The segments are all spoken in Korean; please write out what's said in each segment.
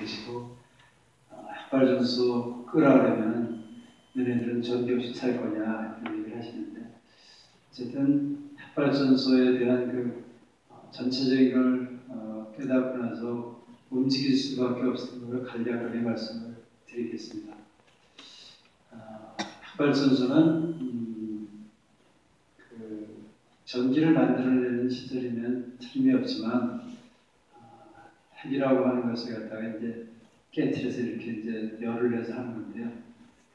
계시고 햇발전소 끄라 그러면 너네들은 전기 없이 살 거냐 이런 얘기를 하시는데 어쨌든 햇발전소에 대한 그 전체적인 걸 깨닫고 나서 움직일 수밖에 없는 걸 간략하게 말씀을 드리겠습니다. 햇발전소는 그 전기를 만들어내는 시설이면 틀림이 없지만 핵이라고 하는 것을 갖다가 이제 깨트려서 이렇게 이제 열을 내서 하는 건데요.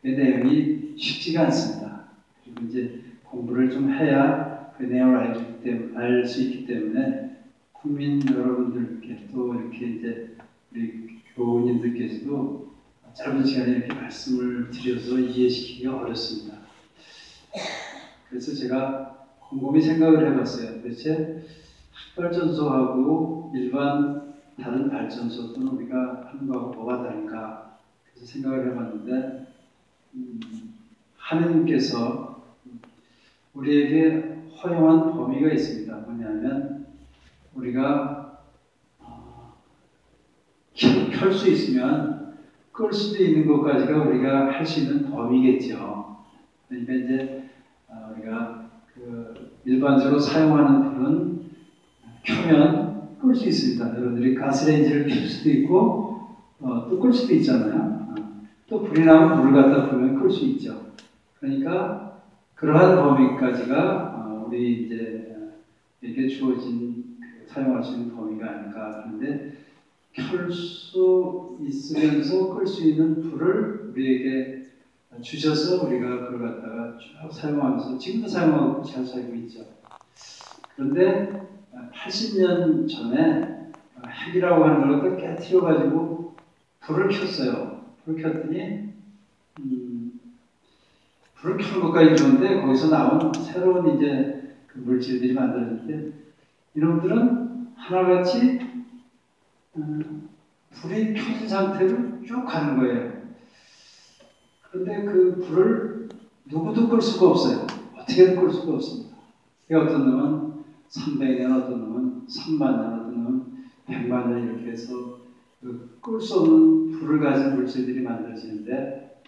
그 내용이 쉽지가 않습니다. 그리고 이제 공부를 좀 해야 그 내용을 알 수 있기 때문에 국민 여러분들께 또 이렇게 이제 우리 교우님들께서도 짧은 시간에 이렇게 말씀을 드려서 이해시키기가 어렵습니다. 그래서 제가 곰곰이 생각을 해봤어요. 도대체 햇발전소하고 일반 다른 발전소는 우리가 하는 거하고 뭐가 다른가? 그래서 생각을 해봤는데 하느님께서 우리에게 허용한 범위가 있습니다. 뭐냐면 우리가 켤 수 있으면 끌 수도 있는 것까지가 우리가 할 수 있는 범위겠죠. 그러니까 이제 우리가 그 일반적으로 사용하는 불은 켜면 끌 수 있습니다. 여러분들이 가스레인지를 켤 수도 있고 또 끌 수도 있잖아요. 또 불이 나면 물을 갖다 부으면 끌 수 있죠. 그러니까 그러한 범위까지가 우리 이제 이게 주어진 사용할 수 있는 범위가 아닐까. 그런데 켤 수 있으면서 끌 수 있는 불을 우리에게 주셔서 우리가 그걸 갖다가 쭉 사용하면서 지금도 사용하고 잘 살고 있죠. 그런데 80년 전에 핵이라고 하는 걸 갖다 깨트려가지고 불을 켰어요. 불을 켰더니 불을 켜는 것까지 좋은데 거기서 나온 새로운 이제 그 물질들이 만들어졌는데 이놈들은 하나같이 불이 켜진 상태로 쭉 가는 거예요. 그런데 그 불을 누구도 끌 수가 없어요. 어떻게든 끌 수가 없습니다. 어떤 놈은 300년, 어떤 놈은 3만 년, 어떤 놈은 100만 년 이렇게 해서 끌 수 없는 불을 가진 물질들이 만들어지는데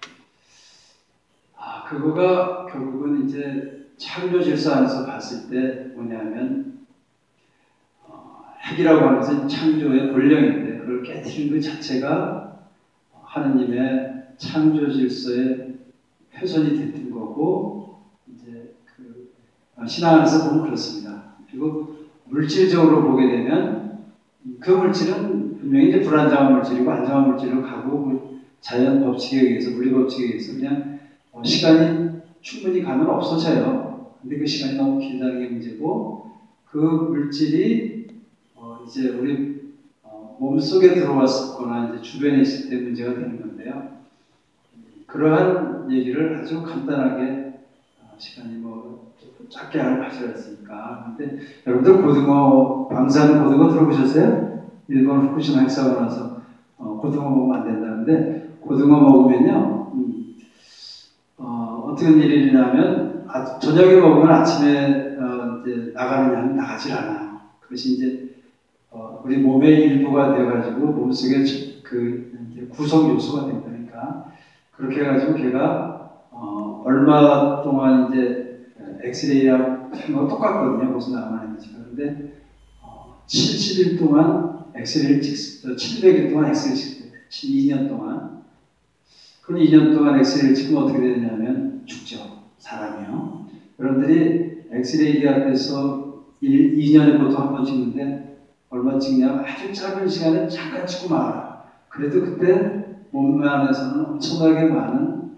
그거가 결국은 이제 창조 질서 안에서 봤을 때 뭐냐면 핵이라고 하는 것은 창조의 본령인데 그걸 깨트리는 것 자체가 하느님의 창조 질서의 훼손이 됐던 거고 이제 그 신앙 안에서 보면 그렇습니다. 그리고 물질적으로 보게 되면 그 물질은 분명히 이제 불안정한 물질이고 안정한 물질로 가고 자연 법칙에 의해서 물리 법칙에 의해서 그냥 시간이 충분히 가면 없어져요. 근데 그 시간이 너무 길다는 게 문제고 그 물질이 이제 우리 몸속에 들어왔거나 이제 주변에 있을 때 문제가 되는 건데요. 그러한 얘기를 아주 간단하게 시간이 뭐 짧게 하셔야 했으니까. 근데 여러분들 고등어 방사하는 고등어 들어보셨어요? 일본 후쿠시마 핵사고 나서 고등어 먹으면 안 된다는데 고등어 먹으면요 어떤 일이 일어나면 저녁에 먹으면 아침에 이제 나가는 양이 나가질 않아요. 그것이 이제 우리 몸의 일부가 되어가지고 몸속에 그 구성 요소가 된다니까. 그렇게 해가지고 걔가 얼마 동안 이제 엑스레이랑 뭐 똑같거든요. 무슨 나가는 거지. 그런데 70일 동안 엑스레이를 700일 동안 엑스레이를 찍어요. 2년 동안. 그럼 2년 동안 엑스레이를 찍으면 어떻게 되냐면 죽죠. 사람이요. 여러분들이 엑스레이 앞에서 2년에 보통 한 번 찍는데 얼마 찍냐면 아주 짧은 시간에 잠깐 찍고 말아요. 그래도 그때 몸 안에서는 엄청나게 많은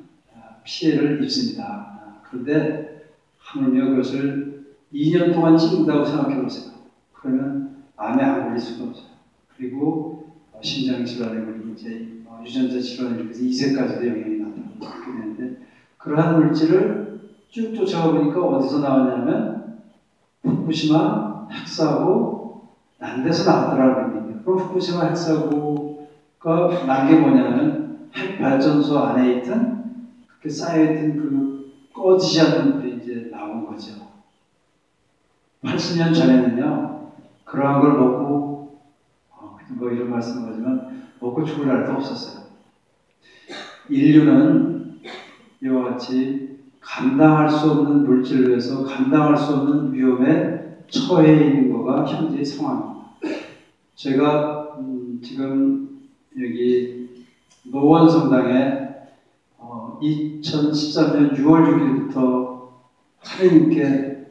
피해를 입습니다. 그런데 하물며 그것을 2년 동안 찍는다고 생각해 보세요. 그러면 암에 안 걸릴 수가 없어요. 그리고 심장질환에 걸리고 이제 유전자 질환에 걸려서 2세까지도 영향이 나타나게 되는데 그러한 물질을 쭉 쫓아가 보니까 어디서 나왔냐면 후쿠시마 핵사고 난 데서 나왔더라고요. 그럼 후쿠시마 핵사고가 난 게 뭐냐면 핵 발전소 안에 있던 그렇게 쌓여있던 그 꺼지지 않는 불이 이제 나온 거죠. 80년 전에는요 그러한 걸 먹고 뭐 이런 말씀을 하지만 먹고 죽을 날도 없었어요. 인류는 이와 같이 감당할 수 없는 물질로 해서 감당할 수 없는 위험에 처해 있는 거가 현재의 상황입니다. 제가 지금 여기 노원성당에 2013년 6월 6일부터 하나님께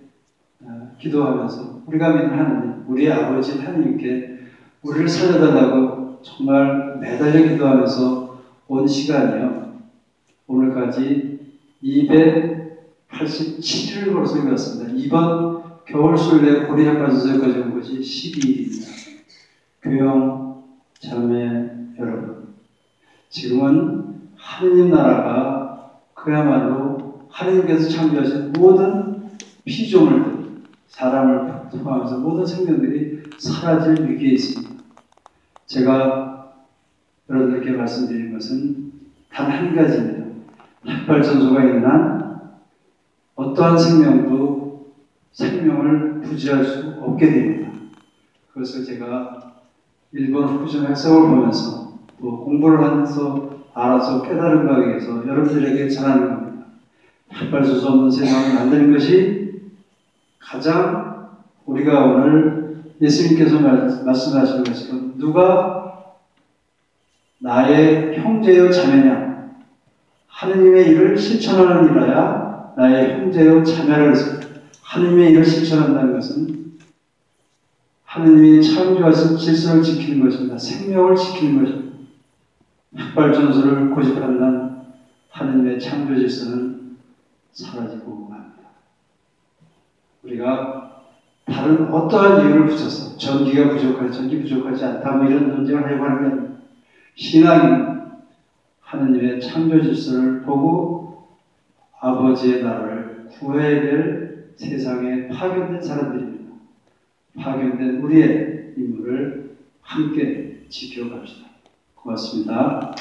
기도하면서 우리가 믿는 하나님, 우리의 아버지 하나님께 우리를 살려달라고 정말 매달려 기도하면서 온 시간이요. 오늘까지 287일을 벌써 읽었습니다. 이번 겨울순례 고리학과에서까지 온 것이 12일입니다. 교영 자매 여러분, 지금은 하느님 나라가 그야말로 하느님께서 창조하신 모든 피조물들, 사람을 포함해서 모든 생명들이 사라질 위기에 있습니다. 제가 여러분들께 말씀드린 것은 단 한 가지입니다. 핵발전소가 있는 한 어떠한 생명도 생명을 부지할 수 없게 됩니다. 그것을 제가 일본 후쿠시마 핵사고를 보면서 또 공부를 하면서 알아서 깨달은 바에 의해서 여러분들에게 전하는 겁니다. 핵발전소 없는 세상을 만드는 것이 가장 우리가 오늘 예수님께서 말씀하시는 것처럼 누가 나의 형제여 자매냐 하느님의 일을 실천하는 이라야 나의 형제여 자매라 했습니다. 하느님의 일을 실천한다는 것은 하느님이 창조하신 질서를 지키는 것입니다. 생명을 지키는 것입니다. 핵발전소를 고집한다는 하느님의 창조 질서는 사라지고 맙니다. 우리가 다른 어떠한 이유를 붙여서 전기 부족하지 않다 뭐 이런 논쟁을 하려고 하는 게 아닙니다. 신앙은 하느님의 창조 질서를 보고 아버지의 나라를 구해야 될 세상에 파견된 사람들입니다. 파견된 우리의 임무를 함께 지켜갑시다. 고맙습니다.